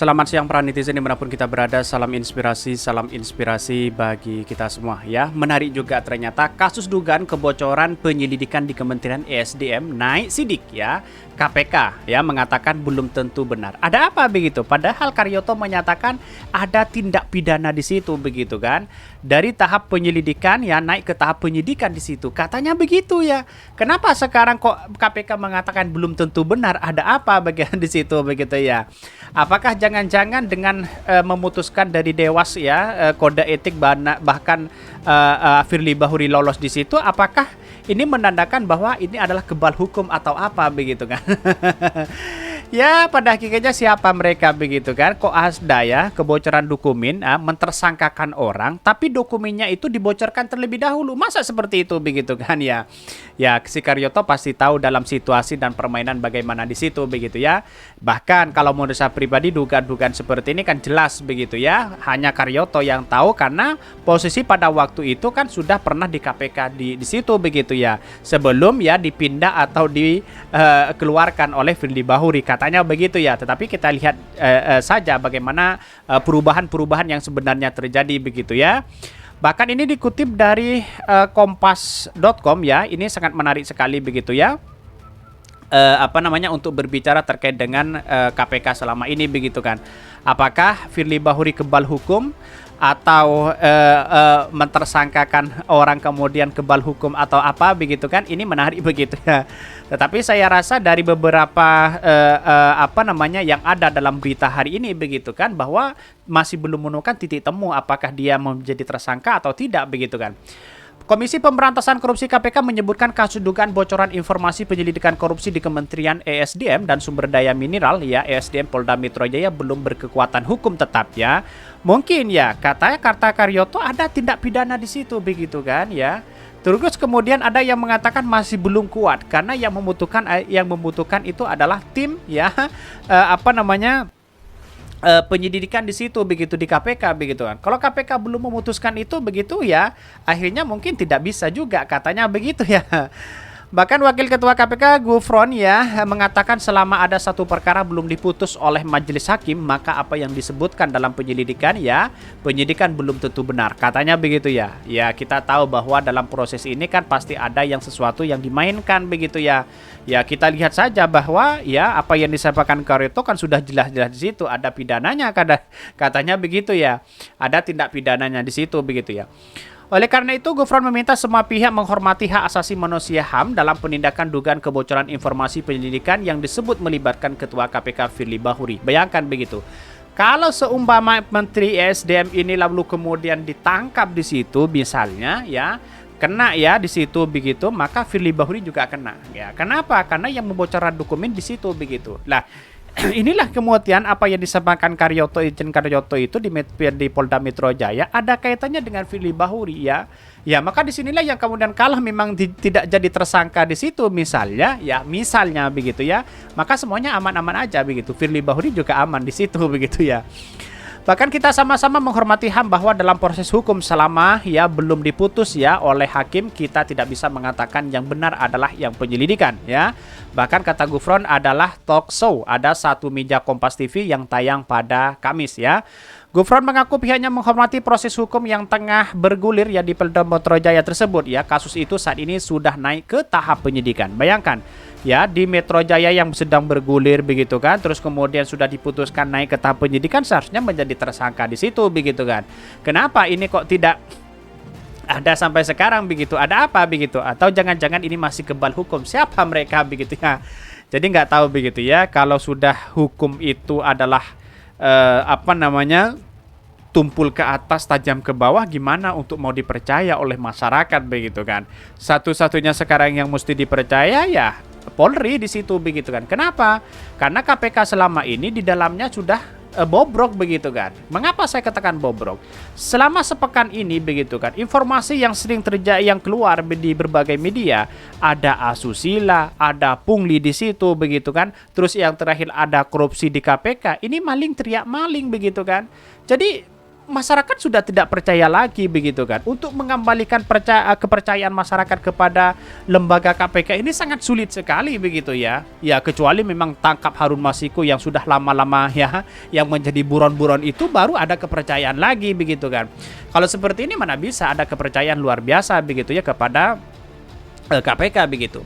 Selamat siang para netizen dimanapun kita berada, salam inspirasi bagi kita semua ya. Menarik juga ternyata kasus dugaan kebocoran penyelidikan di Kementerian ESDM naik sidik ya. KPK ya mengatakan belum tentu benar. Ada apa begitu? Padahal Karyoto menyatakan ada tindak pidana di situ begitu kan. Dari tahap penyelidikan ya naik ke tahap penyidikan di situ. Katanya begitu ya. Kenapa sekarang kok KPK mengatakan belum tentu benar? Ada apa bagian di situ begitu ya? Apakah jangan-jangan dengan memutuskan dari Dewas ya kode etik bahkan Firly Bahuri lolos di situ, apakah ini menandakan bahwa ini adalah kebal hukum atau apa begitu kan? Ya pada hakikatnya siapa mereka begitu kan? Kok asda ya kebocoran dokumen mentersangkakan orang tapi dokumennya itu dibocorkan terlebih dahulu. Masa seperti itu begitu kan ya? Ya si Karyoto pasti tahu dalam situasi dan permainan bagaimana di situ begitu ya. Bahkan kalau menurut saya pribadi dugaan-dugaan seperti ini kan jelas begitu ya. Hanya Karyoto yang tahu karena posisi pada waktu itu kan sudah pernah di KPK di situ begitu ya. Sebelum ya dipindah atau dikeluarkan oleh Firly Bahuri katanya begitu ya. Tetapi kita lihat saja bagaimana perubahan-perubahan yang sebenarnya terjadi begitu ya. Bahkan ini dikutip dari kompas.com ya. Ini sangat menarik sekali begitu ya. Untuk berbicara terkait dengan KPK selama ini begitu kan. Apakah Firly Bahuri kebal hukum atau mentersangkakan orang kemudian kebal hukum atau apa begitu kan? Ini menarik begitu ya. Tetapi saya rasa dari beberapa yang ada dalam berita hari ini begitu kan, bahwa masih belum menemukan titik temu apakah dia menjadi tersangka atau tidak begitu kan. Komisi Pemberantasan Korupsi KPK menyebutkan kasus dugaan bocoran informasi penyelidikan korupsi di Kementerian ESDM dan Sumber Daya Mineral ya ESDM Polda Metro Jaya belum berkekuatan hukum tetap ya. Mungkin ya katanya kata Karyoto ada tindak pidana di situ begitu kan ya. Terus kemudian ada yang mengatakan masih belum kuat karena yang membutuhkan itu adalah tim ya penyelidikan di situ begitu di KPK begitu kan. Kalau KPK belum memutuskan itu begitu ya, akhirnya mungkin tidak bisa juga katanya begitu ya. Bahkan Wakil Ketua KPK Gufron ya mengatakan selama ada satu perkara belum diputus oleh majelis hakim, maka apa yang disebutkan dalam penyelidikan ya, penyidikan belum tentu benar. Katanya begitu ya. Ya kita tahu bahwa dalam proses ini kan pasti ada yang sesuatu yang dimainkan begitu ya. Ya kita lihat saja bahwa ya apa yang disampaikan Karyoto kan sudah jelas-jelas di situ ada pidananya katanya begitu ya. Ada tindak pidananya di situ begitu ya. Oleh karena itu, Gufron meminta semua pihak menghormati hak asasi manusia HAM dalam penindakan dugaan kebocoran informasi penyelidikan yang disebut melibatkan Ketua KPK Firly Bahuri. Bayangkan begitu. Kalau seumpama Menteri ESDM ini lalu kemudian ditangkap di situ misalnya ya, kena ya di situ begitu, maka Firly Bahuri juga kena. Ya, kenapa? Karena yang membocorkan dokumen di situ begitu. Lah, inilah kemudian apa yang disampaikan Karyoto itu di Polda Metro Jaya ada kaitannya dengan Firly Bahuri ya. Ya maka disinilah yang kemudian kalah memang tidak jadi tersangka di situ misalnya begitu ya. Maka semuanya aman-aman aja begitu. Firly Bahuri juga aman di situ begitu ya. Bahkan kita sama-sama menghormati HAM bahwa dalam proses hukum selama ya belum diputus ya oleh hakim, kita tidak bisa mengatakan yang benar adalah yang penyelidikan ya. Bahkan kata Gufron adalah talk show, ada satu meja Kompas TV yang tayang pada Kamis ya. Gufron mengaku pihaknya menghormati proses hukum yang tengah bergulir ya di Polda Metro Jaya tersebut ya. Kasus itu saat ini sudah naik ke tahap penyidikan. Bayangkan ya di Metro Jaya yang sedang bergulir begitu kan, terus kemudian sudah diputuskan naik ke tahap penyidikan, seharusnya menjadi tersangka di situ begitu kan. Kenapa ini kok tidak ada sampai sekarang begitu? Ada apa begitu? Atau jangan-jangan ini masih kebal hukum? Siapa mereka begitu ya? Jadi nggak tahu begitu ya. Kalau sudah hukum itu adalah tumpul ke atas tajam ke bawah, gimana untuk mau dipercaya oleh masyarakat begitu kan? Satu-satunya sekarang yang mesti dipercaya ya Polri di situ begitu kan. Kenapa? Karena KPK selama ini di dalamnya sudah bobrok begitu kan. Mengapa saya katakan bobrok? Selama sepekan ini begitu kan, informasi yang sering terjadi yang keluar di berbagai media, ada asusila, ada pungli di situ begitu kan. Terus yang terakhir ada korupsi di KPK. Ini maling teriak maling begitu kan. Jadi masyarakat sudah tidak percaya lagi begitu kan. Untuk mengembalikan kepercayaan masyarakat kepada lembaga KPK ini sangat sulit sekali begitu ya. Ya kecuali memang tangkap Harun Masiku yang sudah lama-lama ya, yang menjadi buron-buron itu baru ada kepercayaan lagi begitu kan. Kalau seperti ini mana bisa ada kepercayaan luar biasa begitu ya kepada KPK begitu.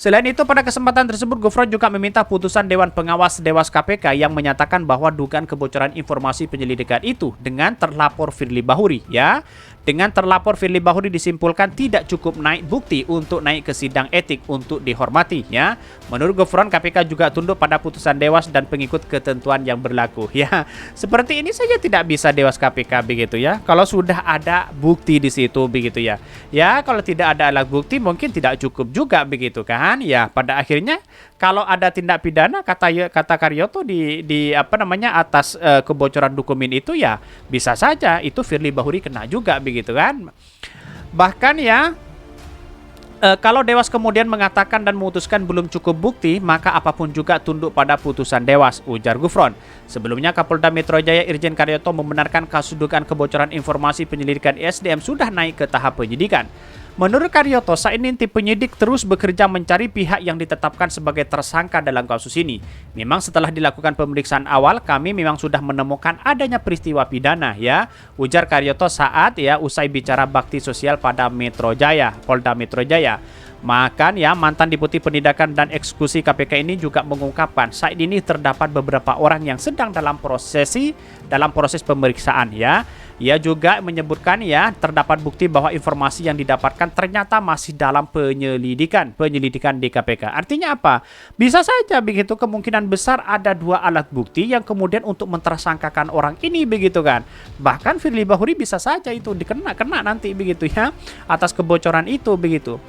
Selain itu, pada kesempatan tersebut, Gufron juga meminta putusan Dewan Pengawas Dewas KPK yang menyatakan bahwa dugaan kebocoran informasi penyelidikan itu dengan terlapor Firly Bahuri, ya. Dengan terlapor Firly Bahuri disimpulkan tidak cukup naik bukti untuk naik ke sidang etik untuk dihormati, ya. Menurut Gufron, KPK juga tunduk pada putusan Dewas dan pengikut ketentuan yang berlaku, ya. Seperti ini saja tidak bisa Dewas KPK begitu ya. Kalau sudah ada bukti di situ begitu ya. Ya, kalau tidak ada alat bukti mungkin tidak cukup juga begitu kan. Ya, pada akhirnya kalau ada tindak pidana kata Karyoto di apa namanya atas kebocoran dokumen itu ya bisa saja itu Firly Bahuri kena juga begitu kan. Bahkan ya kalau Dewas kemudian mengatakan dan memutuskan belum cukup bukti, maka apapun juga tunduk pada putusan Dewas, ujar Gufron. Sebelumnya Kapolda Metro Jaya Irjen Karyoto membenarkan kasus dugaan kebocoran informasi penyelidikan SDM sudah naik ke tahap penyidikan. Menurut Karyoto, saat ini tim penyidik terus bekerja mencari pihak yang ditetapkan sebagai tersangka dalam kasus ini. Memang setelah dilakukan pemeriksaan awal, kami memang sudah menemukan adanya peristiwa pidana, ya, ujar Karyoto saat ya usai bicara bakti sosial pada Metro Jaya, Polda Metro Jaya. Maka ya mantan Deputi Penindakan dan Eksekusi KPK ini juga mengungkapkan saat ini terdapat beberapa orang yang sedang dalam proses pemeriksaan ya. Ia juga menyebutkan ya terdapat bukti bahwa informasi yang didapatkan ternyata masih dalam penyelidikan di KPK. Artinya apa? Bisa saja begitu kemungkinan besar ada dua alat bukti yang kemudian untuk mentersangkakan orang ini begitu kan. Bahkan Firly Bahuri bisa saja itu kena nanti begitu ya atas kebocoran itu begitu.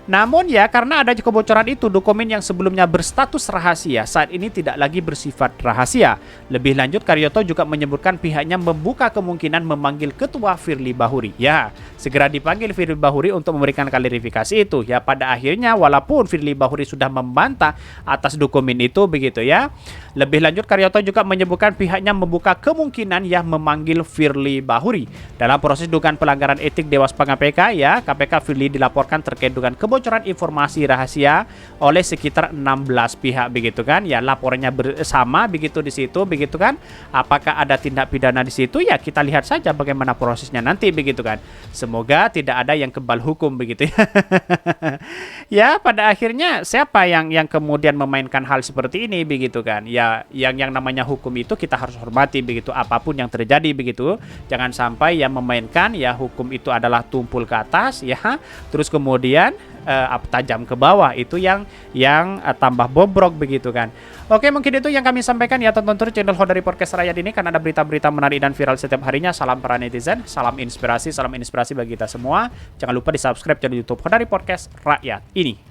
Namun ya karena ada kebocoran itu, dokumen yang sebelumnya berstatus rahasia saat ini tidak lagi bersifat rahasia. Lebih lanjut, Karyoto juga menyebutkan pihaknya membuka kemungkinan memanggil Ketua Firly Bahuri. Ya, segera dipanggil Firly Bahuri untuk memberikan klarifikasi itu. Ya, pada akhirnya walaupun Firly Bahuri sudah membantah atas dokumen itu begitu ya. Lebih lanjut, Karyoto juga menyebutkan pihaknya membuka kemungkinan ya memanggil Firly Bahuri. Dalam proses dugaan pelanggaran etik Dewas KPK ya, KPK Firly dilaporkan terkait dugaan kebocoran informasi rahasia oleh sekitar 16 pihak begitu kan. Ya, laporannya bersama begitu di situ begitu kan. Apakah ada tindak pidana di situ? Ya, kita lihat saja bagaimana prosesnya nanti begitu kan. Semoga tidak ada yang kebal hukum begitu ya. Ya, pada akhirnya siapa yang kemudian memainkan hal seperti ini begitu kan. Ya, yang namanya hukum itu kita harus hormati begitu apapun yang terjadi begitu. Jangan sampai yang memainkan ya hukum itu adalah tumpul ke atas ya. Terus kemudian tajam ke bawah itu yang tambah bobrok begitu kan. Oke, mungkin itu yang kami sampaikan ya. Tonton terus channel Hodari Podcast Rakyat ini karena ada berita-berita menarik dan viral setiap harinya. Salam para netizen, salam inspirasi bagi kita semua. Jangan lupa di subscribe channel YouTube Hodari Podcast Rakyat ini.